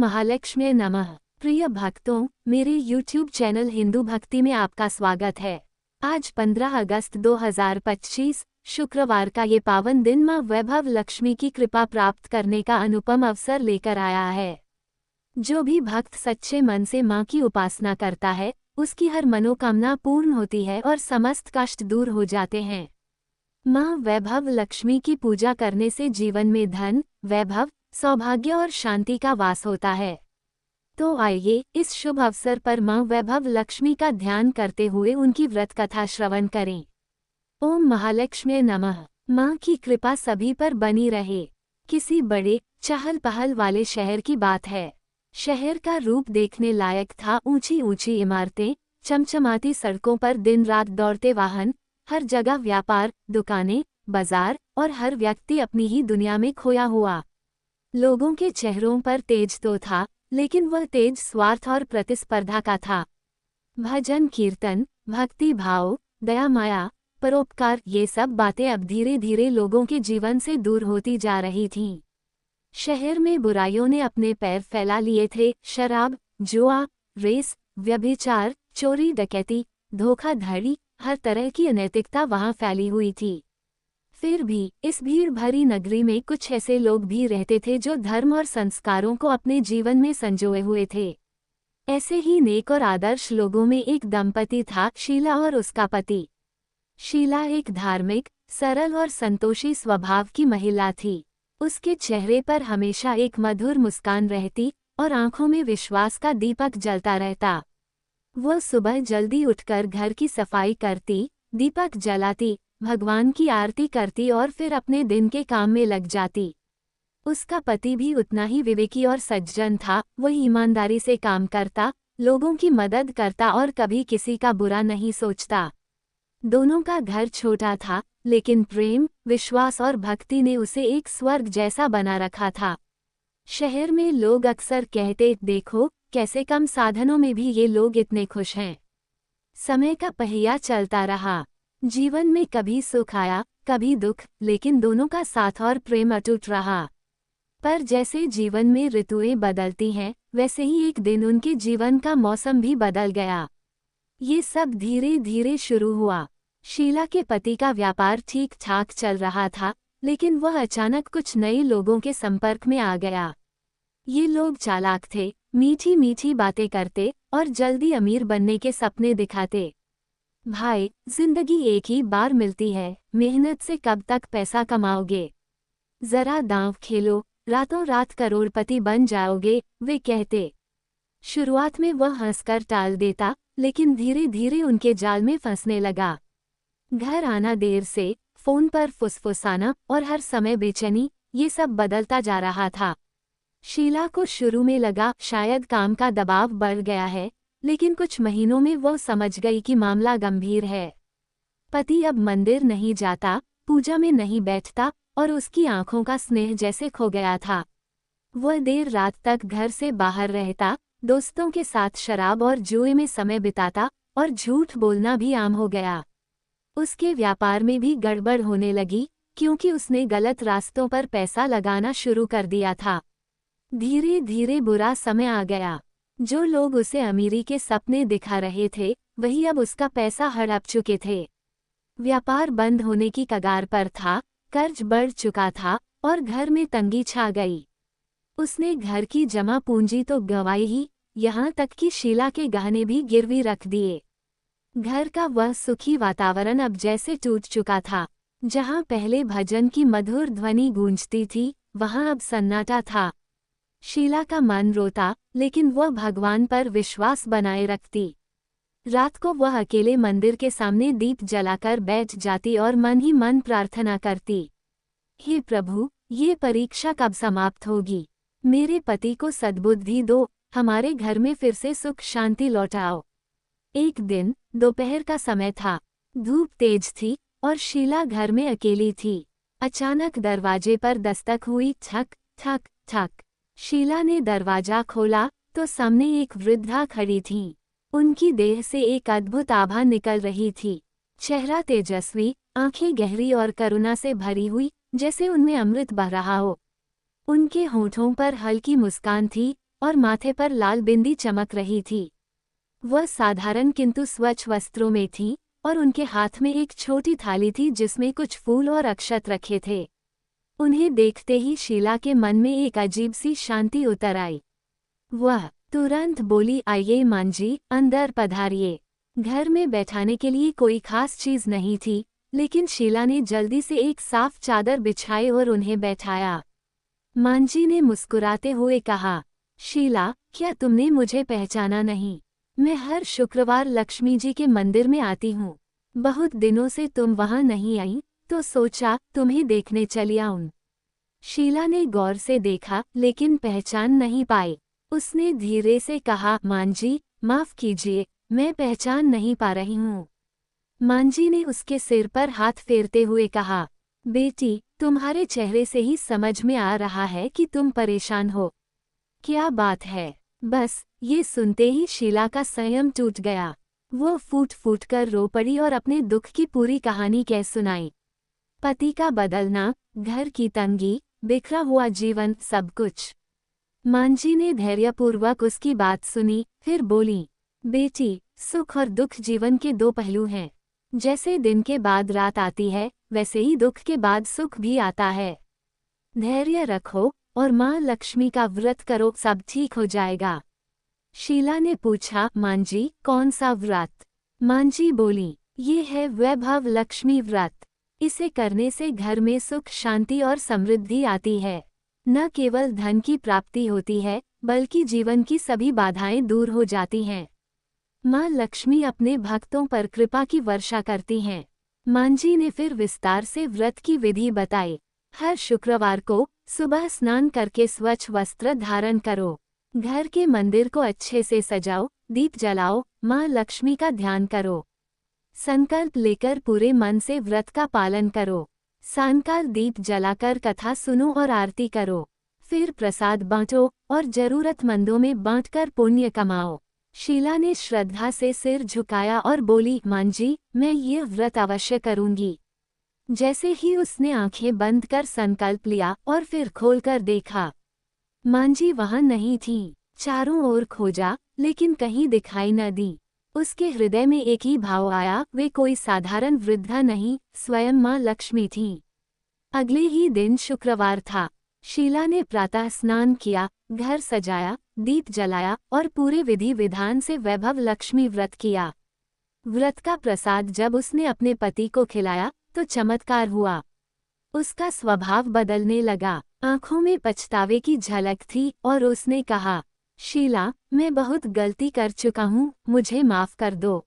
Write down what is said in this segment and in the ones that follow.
महालक्ष्मी नमः। प्रिय भक्तों, मेरे YouTube चैनल हिंदू भक्ति में आपका स्वागत है। आज 15 अगस्त 2025 शुक्रवार का ये पावन दिन माँ वैभव लक्ष्मी की कृपा प्राप्त करने का अनुपम अवसर लेकर आया है। जो भी भक्त सच्चे मन से माँ की उपासना करता है, उसकी हर मनोकामना पूर्ण होती है और समस्त कष्ट दूर हो जाते हैं। माँ वैभव लक्ष्मी की पूजा करने से जीवन में धन, वैभव, सौभाग्य और शांति का वास होता है। तो आइए इस शुभ अवसर पर माँ वैभव लक्ष्मी का ध्यान करते हुए उनकी व्रत कथा श्रवण करें। ओम महालक्ष्मी नमः। माँ की कृपा सभी पर बनी रहे। किसी बड़े चहल पहल वाले शहर की बात है। शहर का रूप देखने लायक था। ऊंची ऊंची इमारतें, चमचमाती सड़कों पर दिन रात दौड़ते वाहन, हर जगह व्यापार, दुकानें, बाजार और हर व्यक्ति अपनी ही दुनिया में खोया हुआ। लोगों के चेहरों पर तेज तो था, लेकिन वह तेज स्वार्थ और प्रतिस्पर्धा का था। भजन कीर्तन, भक्ति भाव, दया माया, परोपकार, ये सब बातें अब धीरे धीरे लोगों के जीवन से दूर होती जा रही थीं। शहर में बुराइयों ने अपने पैर फैला लिए थे। शराब, जुआ, रेस, व्यभिचार, चोरी डकैती, धोखाधड़ी, हर तरह की अनैतिकता वहां फैली हुई थी। फिर भी इस भीड़ भरी नगरी में कुछ ऐसे लोग भी रहते थे जो धर्म और संस्कारों को अपने जीवन में संजोए हुए थे। ऐसे ही नेक और आदर्श लोगों में एक दंपति था, शीला और उसका पति। शीला एक धार्मिक, सरल और संतोषी स्वभाव की महिला थी। उसके चेहरे पर हमेशा एक मधुर मुस्कान रहती और आंखों में विश्वास का दीपक जलता रहता। वह सुबह जल्दी उठकर घर की सफाई करती, दीपक जलाती, भगवान की आरती करती और फिर अपने दिन के काम में लग जाती। उसका पति भी उतना ही विवेकी और सज्जन था। वह ईमानदारी से काम करता, लोगों की मदद करता और कभी किसी का बुरा नहीं सोचता। दोनों का घर छोटा था, लेकिन प्रेम, विश्वास और भक्ति ने उसे एक स्वर्ग जैसा बना रखा था। शहर में लोग अक्सर कहते, देखो कैसे कम साधनों में भी ये लोग इतने खुश हैं। समय का पहिया चलता रहा। जीवन में कभी सुख आया, कभी दुख, लेकिन दोनों का साथ और प्रेम अटूट रहा। पर जैसे जीवन में ऋतुएं बदलती हैं, वैसे ही एक दिन उनके जीवन का मौसम भी बदल गया। ये सब धीरे धीरे शुरू हुआ। शीला के पति का व्यापार ठीक ठाक चल रहा था, लेकिन वह अचानक कुछ नए लोगों के संपर्क में आ गया। ये लोग चालाक थे, मीठी मीठी बातें करते और जल्दी अमीर बनने के सपने दिखाते। भाई, जिंदगी एक ही बार मिलती है, मेहनत से कब तक पैसा कमाओगे? जरा दांव खेलो, रातों रात करोड़पति बन जाओगे, वे कहते। शुरुआत में वह हंसकर टाल देता, लेकिन धीरे धीरे उनके जाल में फंसने लगा। घर आना देर से, फोन पर फुसफुसाना और हर समय बेचैनी, ये सब बदलता जा रहा था। शीला को शुरू में लगा शायद काम का दबाव बढ़ गया है, लेकिन कुछ महीनों में वह समझ गई कि मामला गंभीर है। पति अब मंदिर नहीं जाता, पूजा में नहीं बैठता और उसकी आंखों का स्नेह जैसे खो गया था। वह देर रात तक घर से बाहर रहता, दोस्तों के साथ शराब और जुए में समय बिताता और झूठ बोलना भी आम हो गया। उसके व्यापार में भी गड़बड़ होने लगी, क्योंकि उसने गलत रास्तों पर पैसा लगाना शुरू कर दिया था। धीरे धीरे बुरा समय आ गया। जो लोग उसे अमीरी के सपने दिखा रहे थे, वही अब उसका पैसा हड़प चुके थे। व्यापार बंद होने की कगार पर था, कर्ज बढ़ चुका था और घर में तंगी छा गई। उसने घर की जमा पूंजी तो गंवाई ही, यहाँ तक कि शीला के गहने भी गिरवी रख दिए। घर का वह सुखी वातावरण अब जैसे टूट चुका था। जहाँ पहले भजन की मधुर ध्वनि गूंजती थी, वहाँ अब सन्नाटा था। शीला का मन रोता, लेकिन वह भगवान पर विश्वास बनाए रखती। रात को वह अकेले मंदिर के सामने दीप जलाकर बैठ जाती और मन ही मन प्रार्थना करती, हे प्रभु, ये परीक्षा कब समाप्त होगी? मेरे पति को सद्बुद्धि दो, हमारे घर में फिर से सुख शांति लौटाओ। एक दिन दोपहर का समय था। धूप तेज थी और शीला घर में अकेली थी। अचानक दरवाजे पर दस्तक हुई। ठक ठक ठक। शीला ने दरवाजा खोला तो सामने एक वृद्धा खड़ी थीं। उनकी देह से एक अद्भुत आभा निकल रही थी। चेहरा तेजस्वी, आंखें गहरी और करुणा से भरी हुई, जैसे उनमें अमृत बह रहा हो। उनके होठों पर हल्की मुस्कान थी और माथे पर लाल बिंदी चमक रही थी। वह साधारण किंतु स्वच्छ वस्त्रों में थी और उनके हाथ में एक छोटी थाली थी जिसमें कुछ फूल और अक्षत रखे थे। उन्हें देखते ही शीला के मन में एक अजीब सी शांति उतर आई। वह तुरंत बोली, आइए मां जी, अंदर पधारिए। घर में बैठाने के लिए कोई खास चीज नहीं थी, लेकिन शीला ने जल्दी से एक साफ चादर बिछाई और उन्हें बैठाया। मां जी ने मुस्कुराते हुए कहा, शीला, क्या तुमने मुझे पहचाना नहीं? मैं हर शुक्रवार लक्ष्मी जी के मंदिर में आती हूँ। बहुत दिनों से तुम वहां नहीं आई, तो सोचा तुम्हें देखने चली आऊं। शीला ने गौर से देखा लेकिन पहचान नहीं पाई। उसने धीरे से कहा, मां जी, माफ कीजिए, मैं पहचान नहीं पा रही हूँ। मां जी ने उसके सिर पर हाथ फेरते हुए कहा, बेटी, तुम्हारे चेहरे से ही समझ में आ रहा है कि तुम परेशान हो। क्या बात है? बस ये सुनते ही शीला का संयम टूट गया। वो फूट फूट कर रो पड़ी और अपने दुख की पूरी कहानी कह सुनाई। पति का बदलना, घर की तंगी, बिखरा हुआ जीवन, सब कुछ। मां जी ने धैर्यपूर्वक उसकी बात सुनी, फिर बोली, बेटी, सुख और दुख जीवन के दो पहलू हैं। जैसे दिन के बाद रात आती है, वैसे ही दुख के बाद सुख भी आता है। धैर्य रखो और मां लक्ष्मी का व्रत करो, सब ठीक हो जाएगा। शीला ने पूछा, मां जी, कौन सा व्रत? मां जी बोली, ये है वैभव लक्ष्मी व्रत। इसे करने से घर में सुख, शांति और समृद्धि आती है। न केवल धन की प्राप्ति होती है, बल्कि जीवन की सभी बाधाएं दूर हो जाती हैं। मां लक्ष्मी अपने भक्तों पर कृपा की वर्षा करती हैं। मां जी ने फिर विस्तार से व्रत की विधि बताई। हर शुक्रवार को सुबह स्नान करके स्वच्छ वस्त्र धारण करो। घर के मंदिर को अच्छे से सजाओ, दीप जलाओ, मां लक्ष्मी का ध्यान करो। संकल्प लेकर पूरे मन से व्रत का पालन करो। सायंकाल दीप जलाकर कथा सुनो और आरती करो। फिर प्रसाद बांटो और जरूरतमंदों में बांटकर पुण्य कमाओ। शीला ने श्रद्धा से सिर झुकाया और बोली, मां जी, मैं ये व्रत अवश्य करूंगी। जैसे ही उसने आंखें बंद कर संकल्प लिया और फिर खोलकर देखा, मां जी वहां नहीं थीं। चारों ओर खोजा, लेकिन कहीं दिखाई न दी। उसके हृदय में एक ही भाव आया, वे कोई साधारण वृद्धा नहीं, स्वयं मां लक्ष्मी थीं। अगले ही दिन शुक्रवार था। शीला ने प्रातः स्नान किया, घर सजाया, दीप जलाया और पूरे विधि विधान से वैभव लक्ष्मी व्रत किया। व्रत का प्रसाद जब उसने अपने पति को खिलाया तो चमत्कार हुआ। उसका स्वभाव बदलने लगा, आंखों में पछतावे की झलक थी और उसने कहा, शीला, मैं बहुत गलती कर चुका हूँ, मुझे माफ कर दो।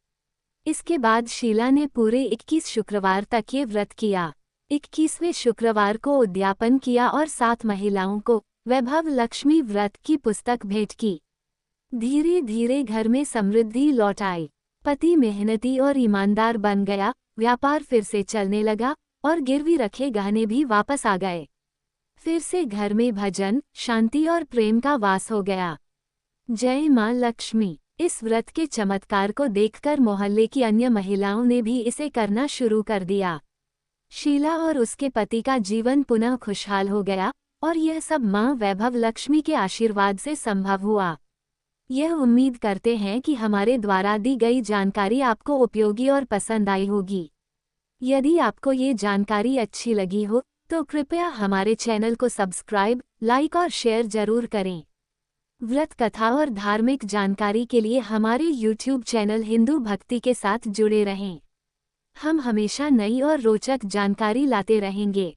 इसके बाद शीला ने पूरे 21 शुक्रवार तक ये व्रत किया। 21वें शुक्रवार को उद्यापन किया और 7 महिलाओं को वैभव लक्ष्मी व्रत की पुस्तक भेंट की। धीरे धीरे घर में समृद्धि लौट आई। पति मेहनती और ईमानदार बन गया, व्यापार फिर से चलने लगा और गिरवी रखे गहने भी वापस आ गए। फिर से घर में भजन, शांति और प्रेम का वास हो गया। जय मां लक्ष्मी। इस व्रत के चमत्कार को देखकर मोहल्ले की अन्य महिलाओं ने भी इसे करना शुरू कर दिया। शीला और उसके पति का जीवन पुनः खुशहाल हो गया और यह सब मां वैभव लक्ष्मी के आशीर्वाद से संभव हुआ। यह उम्मीद करते हैं कि हमारे द्वारा दी गई जानकारी आपको उपयोगी और पसंद आई होगी। यदि आपको ये जानकारी अच्छी लगी हो तो कृपया हमारे चैनल को सब्सक्राइब, लाइक और शेयर जरूर करें। व्रत कथा और धार्मिक जानकारी के लिए हमारे YouTube चैनल हिंदू भक्ति के साथ जुड़े रहें। हम हमेशा नई और रोचक जानकारी लाते रहेंगे।